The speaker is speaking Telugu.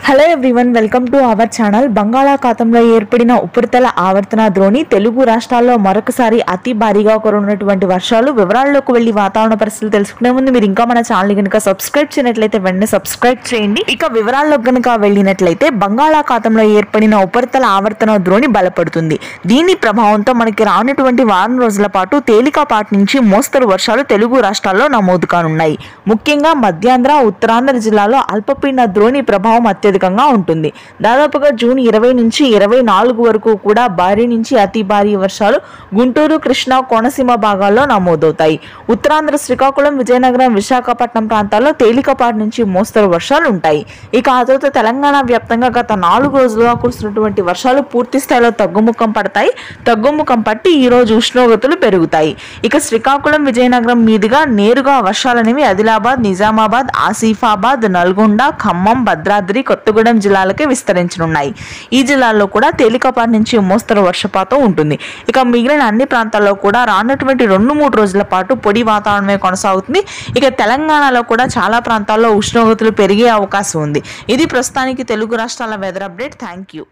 Hello everyone, welcome to our channel. బంగాళాఖాతంలో ఏర్పడిన ఉపరితల ఆవర్తన ద్రోణి తెలుగు రాష్ట్రాల్లో మరొకసారి అతి భారీగా కురున్నటువంటి వర్షాలు. వివరాల్లోకి వెళ్లి వాతావరణ పరిస్థితులు తెలుసుకునే ముందు మీరు ఇంకా మన ఛానల్ కనుక సబ్స్క్రైబ్ చేయనట్లయితే వెంటనే సబ్స్క్రైబ్ చేయండి. ఇక వివరాల్లోకి కనుక వెళ్ళినట్లయితే బంగాళాఖాతంలో ఏర్పడిన ఉపరితల ఆవర్తన ద్రోణి బలపడుతుంది. దీని ప్రభావంతో మనకి రానున్నటువంటి వారం రోజుల పాటు తేలికపాటి నుంచి మోస్తరు వర్షాలు తెలుగు రాష్ట్రాల్లో నమోదు కానున్నాయి. ముఖ్యంగా మధ్యాంధ్ర, ఉత్తరాంధ్ర జిల్లాలో అల్పపీడన ద్రోణి ప్రభావం అత్యధికంగా ఉంటుంది. దాదాపుగా జూన్ 20 నుంచి 24 వరకు కూడా భారీ నుంచి అతి భారీ వర్షాలు గుంటూరు, కృష్ణా, కోనసీమ భాగాల్లో నమోదవుతాయి. ఉత్తరాంధ్ర శ్రీకాకుళం, విజయనగరం, విశాఖపట్నం ప్రాంతాల్లో తేలికపాటి నుంచి మోస్తరు వర్షాలు ఉంటాయి. ఇక ఆ తర్వాత తెలంగాణ వ్యాప్తంగా గత 4 రోజులుగా కురుస్తున్నటువంటి వర్షాలు పూర్తి స్థాయిలో తగ్గుముఖం పడతాయి. తగ్గుముఖం పట్టి ఈ రోజు ఉష్ణోగ్రతలు పెరుగుతాయి. ఇక శ్రీకాకుళం, విజయనగరం మీదుగా నేరుగా వర్షాలనేవి ఆదిలాబాద్, నిజామాబాద్, ఆసిఫాబాద్, నల్గొండ, ఖమ్మం, భద్రాద్రి, కొత్తగూడెం జిల్లాలకే విస్తరించనున్నాయి. ఈ జిల్లాల్లో కూడా తేలికపాటి నుంచి మోస్తరు వర్షపాతం ఉంటుంది. ఇక మిగిలిన అన్ని ప్రాంతాల్లో కూడా రానున్నటువంటి 2-3 రోజుల పాటు పొడి వాతావరణమే కొనసాగుతుంది. ఇక తెలంగాణలో కూడా చాలా ప్రాంతాల్లో ఉష్ణోగ్రతలు పెరిగే అవకాశం ఉంది. ఇది ప్రస్తుతానికి తెలుగు రాష్ట్రాల వెదర్ అప్డేట్. Thank you.